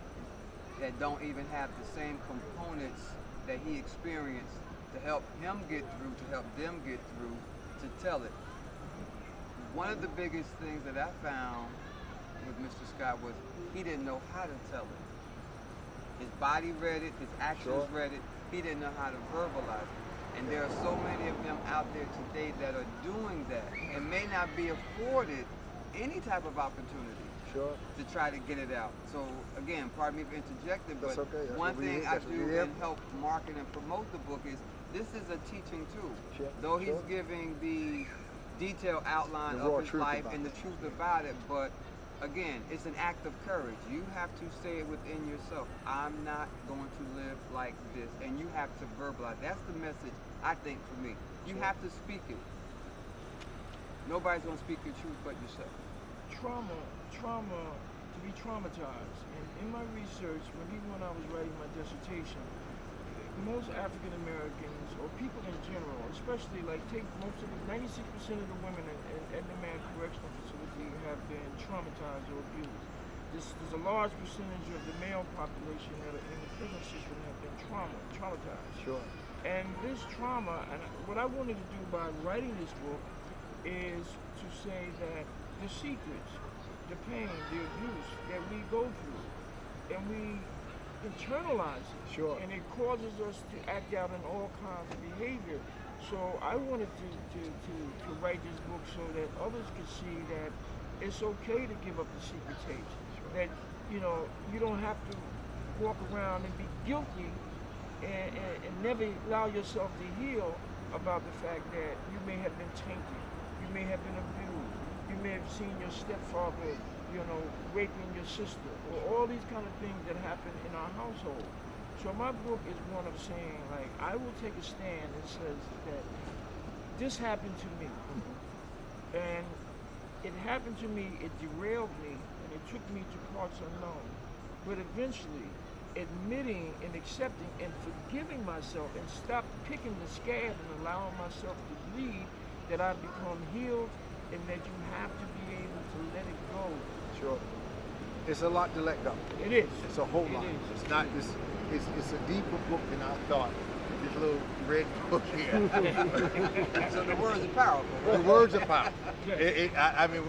that don't even have the same components that he experienced to help him get through, to help them get through, to tell it. One of the biggest things that I found with Mr. Scott was he didn't know how to tell it. His body read it, his actions read it, he didn't know how to verbalize it. And there are so many of them out there today that are doing that and may not be afforded any type of opportunity to try to get it out. So again, pardon me for interjecting, but one thing I do and help market and promote the book is this is a teaching tool. Though he's giving the detailed outline of his life and the truth about it, but again, it's an act of courage. You have to say it within yourself. I'm not going to live like this. And you have to verbalize. That's the message, I think, for me. You have to speak it. Nobody's going to speak your truth but yourself. Trauma, to be traumatized. And in my research, even when I was writing my dissertation, most African Americans, or people in general, especially take most of the 96% of the women at the Man Correctional Facility have been traumatized or abused. There's a large percentage of the male population that are in the prison system have been traumatized. And this trauma, and what I wanted to do by writing this book is to say that the secrets, the pain, the abuse that we go through, and we internalize it, and it causes us to act out in all kinds of behavior. So I wanted to write this book so that others could see that it's okay to give up the secret tapes. That you don't have to walk around and be guilty and never allow yourself to heal about the fact that you may have been tainted, you may have been abused, you may have seen your stepfather raping your sister, or all these kind of things that happen in our household. So my book is one of saying, I will take a stand and says that this happened to me. And it happened to me, it derailed me, and it took me to parts unknown. But eventually, admitting and accepting and forgiving myself and stop picking the scab and allowing myself to bleed, that I've become healed, and that you have to be able to let it go. It's a lot to let go. It is. It's a whole lot. It's not this. It's a deeper book than I thought. This little red book here. So the words are powerful. The words are powerful. I mean,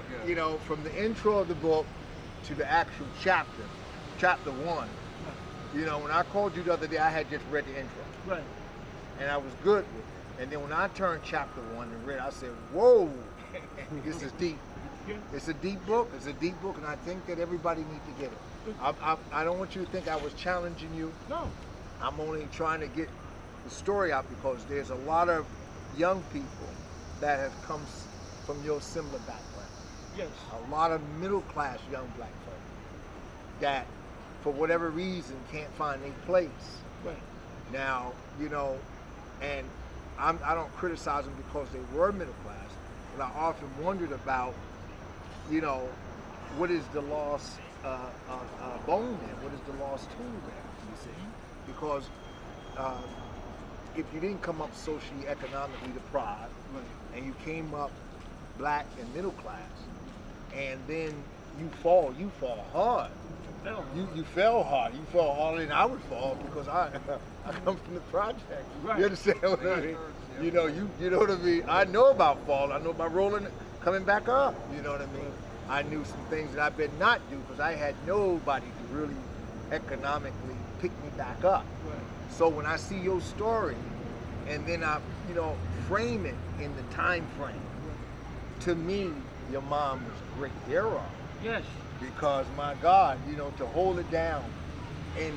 from the intro of the book to the actual chapter 1. When I called you the other day, I had just read the intro. Right. And I was good with it. And then when I turned chapter 1 and read, I said, "Whoa, this is deep." It's a deep book. It's a deep book, and I think that everybody needs to get it. I don't want you to think I was challenging you. No. I'm only trying to get the story out because there's a lot of young people that have come from your similar background. Yes. A lot of middle-class young black folk that, for whatever reason, can't find a place. Right. Now, and I don't criticize them because they were middle class, but I often wondered about, what is the lost bone there? What is the lost tool there? You see, because if you didn't come up socially, economically deprived, and you came up black and middle class, and then you fall hard. You fell hard. You fell harder than I would fall because I come from the project. Right. You understand what I mean? You know what I mean? I know about falling. I know about rolling, coming back up. You know what I mean? I knew some things that I better not do because I had nobody to really economically pick me back up. Right. So when I see your story, and then I, frame it in the time frame, to me, your mom was a great hero. Yes. Because my God, to hold it down in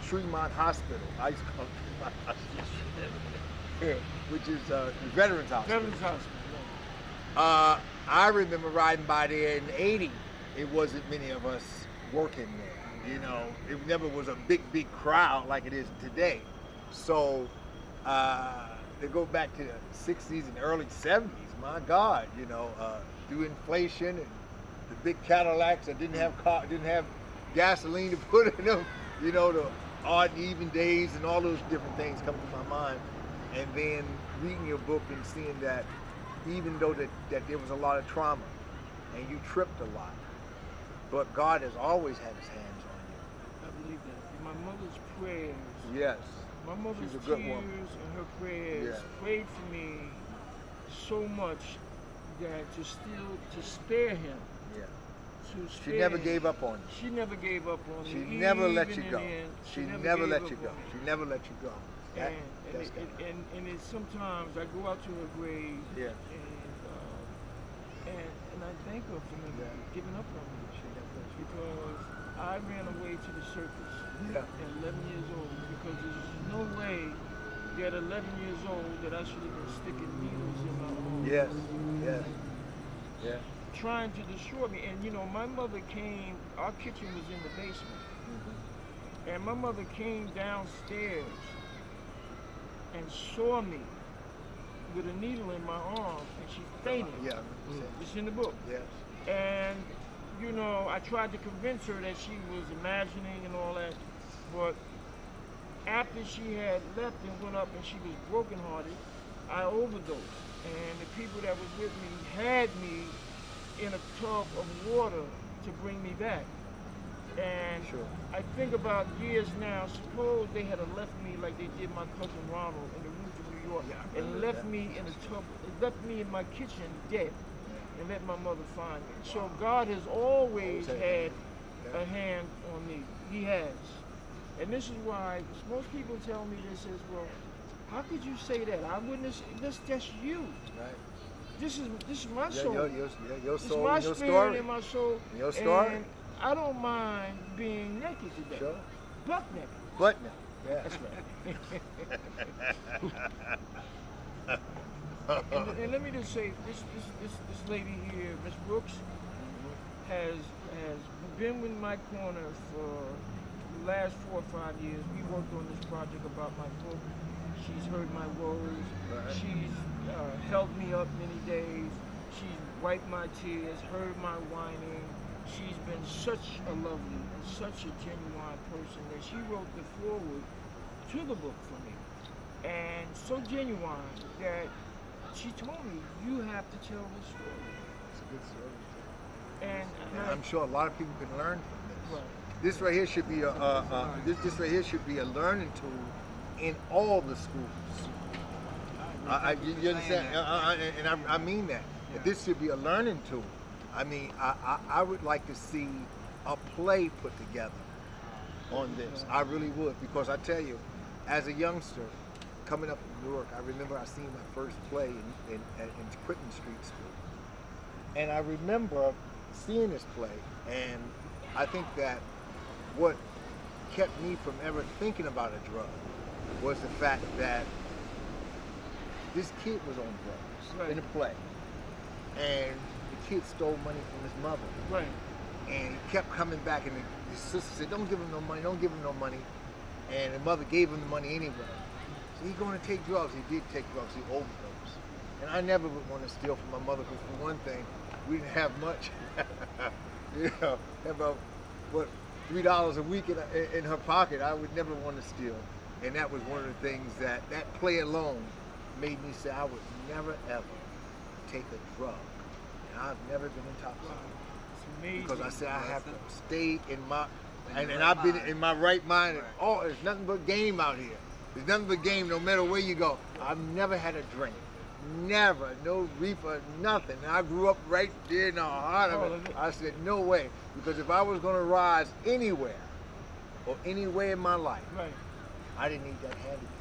Tremont Hospital, I used to call it Tremont Hospital, which is the Veterans Hospital. Veterans Hospital. I remember riding by there in '80. It wasn't many of us working there. It never was a big crowd like it is today. So they go back to the '60s and early '70s. My God, through inflation and the big Cadillacs that didn't have gasoline to put in them. The odd and even days and all those different things come to my mind. And then reading your book and seeing that even though that there was a lot of trauma and you tripped a lot, but God has always had his hands on you. I believe that. My mother's prayers. Yes. My mother's She's a good tears woman. and her prayers prayed for me so much that to spare him. Yeah. Spare She never him. gave up on you. She never gave up on She me. never let even you go. in the end, She never let gave you up go. on me. She never let you go. That- that's God. And it's sometimes I go out to her grave Yeah. and I thank her for never giving up on me. She never let you Because I ran away to the circus Yeah. at 11 years old because there's no way that 11 years old that I should have been sticking needles in my arm. Yes. Yes. Yeah. Trying to destroy me. And my mother came, our kitchen was in the basement. Mm-hmm. And my mother came downstairs and saw me with a needle in my arm and she fainted. Yeah. It's in the book. Yes. And I tried to convince her that she was imagining and all that, but after she had left and went up and she was brokenhearted, I overdosed. And the people that was with me had me in a tub of water to bring me back. And Sure. I think about years now, suppose they had left me like they did my cousin Ronald in the roof of New York, Yeah, and left me in a tub, left me in my kitchen dead, and let my mother find me. So God has always had a hand on me. He has. And this is why most people tell me this is, well, how could you say that? I wouldn't. That's you. Right. This is my soul. Your It's soul, my your spirit story. and my soul. Your story. And I don't mind being naked today. Sure. Buck naked. But now. Yeah. That's right. and let me just say, this lady here, Miss Brooks, has been in my corner for the last 4 or 5 years. We worked on this project about my book. She's heard my woes. Right. She's held me up many days. She's wiped my tears, heard my whining. She's been such a lovely and such a genuine person that she wrote the foreword to the book for me. And so genuine that she told me, you have to tell this story. It's a good story. And I'm sure a lot of people can learn from this. Right. This right here should be this right here should be a learning tool in all the schools. You understand? And I mean that. Yeah. This should be a learning tool. I mean, I would like to see a play put together on this. I really would, because I tell you, as a youngster coming up in New York, I remember I seen my first play in Quitman Street School, and I remember seeing this play, and I think that what kept me from ever thinking about a drug was the fact that this kid was on drugs in the play, and the kid stole money from his mother. Right. And he kept coming back, and his sister said, "Don't give him no money, don't give him no money." And the mother gave him the money anyway. So he's going to take drugs. He did take drugs. He overdosed. And I never would want to steal from my mother, because for one thing, we didn't have much. About $3 a week in her pocket. I would never want to steal. And that was one of the things that play alone made me say I would never ever take a drug. And I've never been intoxicated. It's amazing. Because I said I have to stay in my, and I've been in my right mind. And, there's nothing but game out here. There's nothing but game no matter where you go. I've never had a drink. Never. No reefer, nothing. And I grew up right there in the heart of it. I said, no way. Because if I was going to rise anywhere, or anywhere in my life, Right. I didn't need that handicap.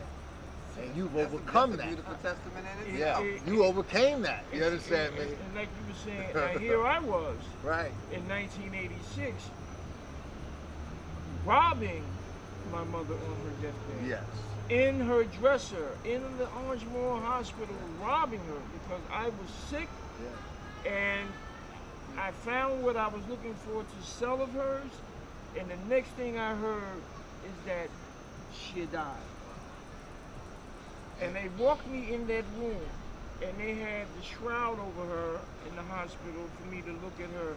And you've That's overcome that's a that. beautiful testament in Yeah, itself. you overcame that. You And- understand me? And like you were saying, now here I was Right. in 1986 robbing my mother on her deathbed. Yes. In her dresser, in the Orange Moore Hospital, robbing her because I was sick Yeah. and I found what I was looking for to sell of hers. And the next thing I heard is that she had died. And they walked me in that room and they had the shroud over her in the hospital for me to look at her.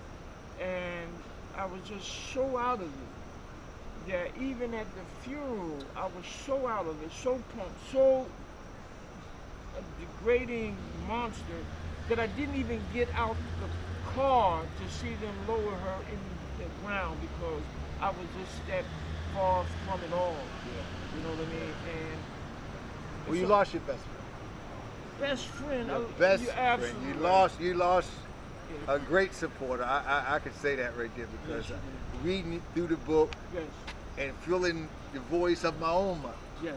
And I was just so out of it that even at the funeral, I was so out of it, so pumped, so a degrading monster that I didn't even get out the car to see them lower her in the ground because I was just that far from it all. Yeah. You know what I mean? And Well, you so- lost your best friend. best friend. Your best you're friend. absolutely You right. lost Yeah. a great supporter. I could say that right there because Yes, reading it through the book Yes, and feeling the voice of my own mother yes.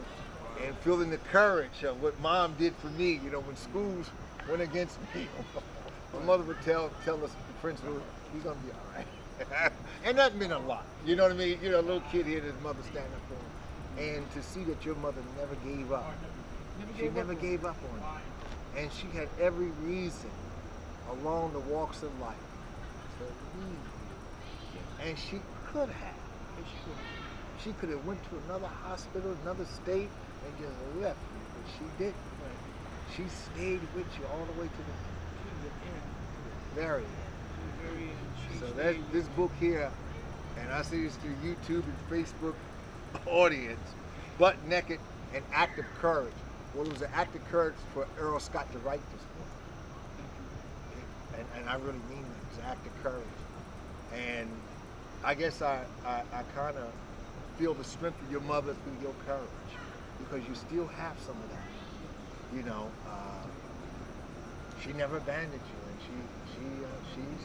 and feeling the courage of what mom did for me. You know, when schools went against me, my mother would tell us, the principal, he's gonna be all right. And that meant a lot. You know what I mean? You're a little kid here, and his mother standing up for him. And to see that your mother never gave up. She never gave up on you. And she had every reason along the walks of life to leave you. And she could have. She could have went to another hospital, another state, and just left you, but she didn't. She stayed with you all the way to the very end. So that this book here, and I see this through YouTube and Facebook audience, Butt Naked and Act of Courage. Well, it was an act of courage for Earl Scott to write this book. And I really mean that. It's an act of courage. And I guess I kind of feel the strength of your mother through your courage because you still have some of that. You know, she never abandoned you, and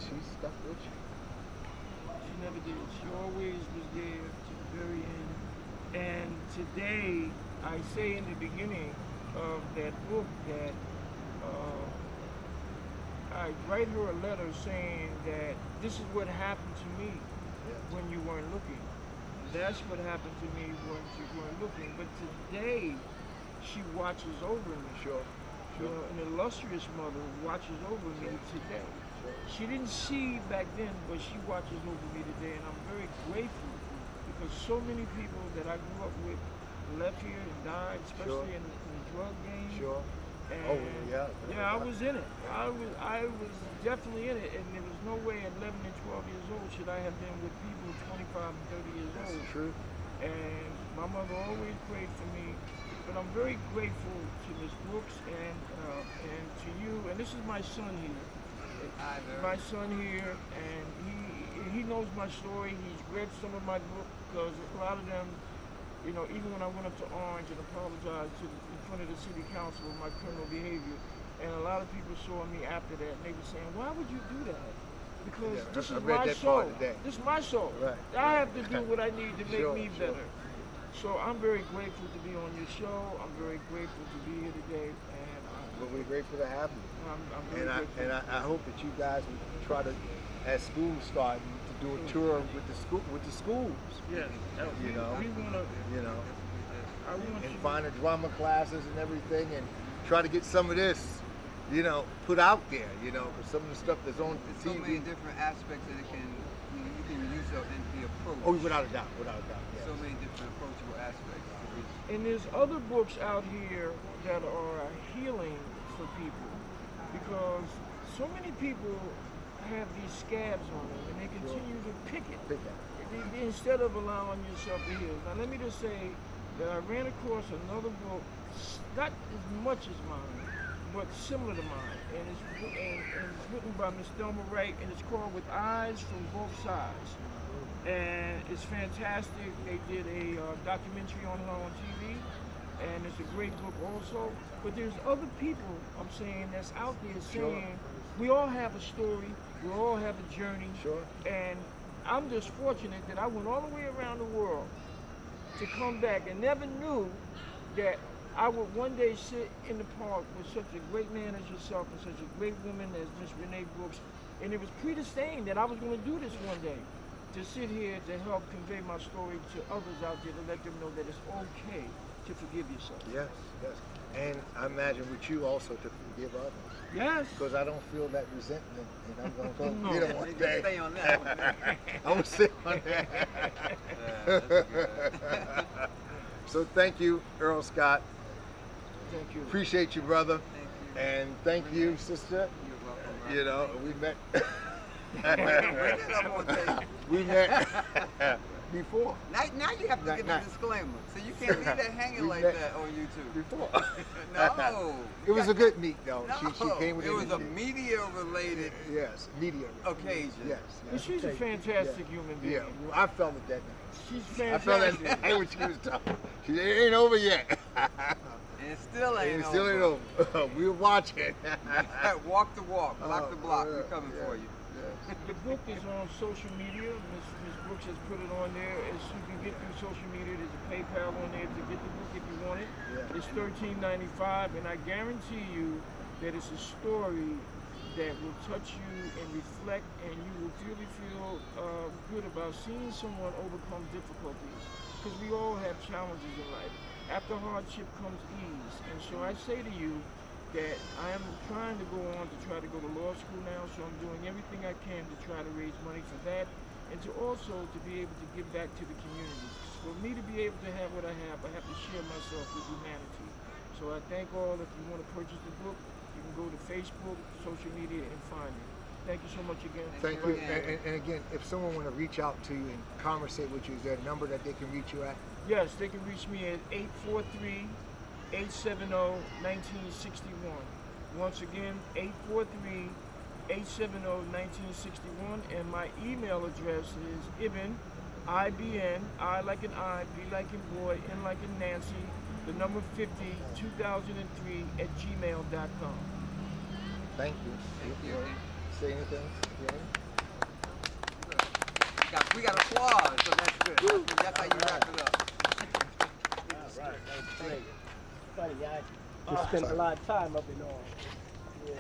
she stuck with you. She never did. She always was there to the very end. And today, I say in the beginning of that book that I write her a letter saying that this is what happened to me when you weren't looking. That's what happened to me when you weren't looking. But today, she watches over me. Sure. You know, an illustrious mother watches over me today. She didn't see back then, but she watches over me today, and I'm very grateful because so many people that I grew up with left here and died, especially in the drug game. Sure. And Oh, yeah. yeah, I was in it. I was definitely in it, and there was no way at 11 and 12 years old should I have been with people 25 and 30 years That's old. true. And my mother always prayed for me. But I'm very grateful to Miss Brooks and to you. And this is my son here. Hi, there. My son here, and he knows my story. He's read some of my book because a lot of them, you know, even when I went up to Orange and apologized in front of the city council of my criminal behavior, and a lot of people saw me after that, and they were saying, "Why would you do that?" Because Yeah, this I is read my that soul. part today. This is my soul. Right. I have to do what I need to make Sure, me sure. better. So I'm very grateful to be on your show. I'm very grateful to be here today, and But we're grateful to have you. I'm very grateful. And I hope that you guys will try to, as schools start, to do a tour with the schools. Yes, You know. we wanna. You know, I want and you. find the drama classes and everything, and try to get some of this, you know, put out there. You know, 'cause some of the stuff that's on There's the so many TV. different aspects that it can you can use in the approach. Oh, without a doubt, without a doubt. Yes. So many different approachable aspects. And there's other books out here that are healing for people because so many people have these scabs on them and they continue to pick it. Pick that. Instead of allowing yourself to heal. Now let me just say that I ran across another book, not as much as mine, but similar to mine, and it's written by Miss Thelma Wright, and it's called With Eyes from Both Sides. And it's fantastic. They did a documentary on her on TV, and it's a great book also. But there's other people, I'm saying, that's out there saying, we all have a story, we all have a journey, Sure. and I'm just fortunate that I went all the way around the world to come back, and never knew that I would one day sit in the park with such a great man as yourself and such a great woman as Miss Renee Brooks, and it was predestined that I was going to do this one day, to sit here to help convey my story to others out there, to let them know that it's okay to forgive yourself. Yes, yes. And I imagine with you also to forgive others. Yes. Because I don't feel that resentment, and I'm going to go No. get it one You can day. stay on that one. I'm going to sit on that. Yeah, that's good. So thank you, Earl Scott. Thank you. Appreciate you, brother. Thank you. And thank you, sister. You're welcome, brother. You know, we met. Bring it up on tape. We met before. Now you have to give Now. a disclaimer. So you can't leave that hanging We like met that on YouTube. Before. No. It was a good meet, though. No. She came with it was a energy. media-related Yes, media. occasion. Yes. But yes. she's a fantastic human being. Yeah, well, I felt it that night. She's I felt fantastic. that night when she was talking. She said, it ain't over yet. And it still ain't It still ain't over. We're watching. Walk the walk, block the block. yeah, We're coming yeah. for you. The book is on social media. Ms. Brooks has put it on there. As you can get through social media, there's a PayPal on there to get the book if you want it. Yeah. It's $13.95, and I guarantee you that it's a story that will touch you and reflect, and you will really feel good about seeing someone overcome difficulties. Because we all have challenges in life. After hardship comes ease, and so I say to you that I am trying to go on to try to go to law school now, so I'm doing everything I can to try to raise money for that, and to also to be able to give back to the community. For me to be able to have what I have to share myself with humanity. So I thank all. If you want to purchase the book, you can go to Facebook, social media, and find it. Thank you so much again. Thank you. And again, if someone want to reach out to you and conversate with you, is there a number that they can reach you at? Yes, they can reach me at 843-870-1961. Once again, 843-870-1961, and my email address is Ibn, IBN, I like an I, B like in boy, N like in Nancy, the number 50, 2003 at gmail.com. Thank you. Thank you. Say anything? We got applause, so that's good. That's how you wrap it up. All right, that's great. Funny, I just spent a lot of time up in Earl. Yeah.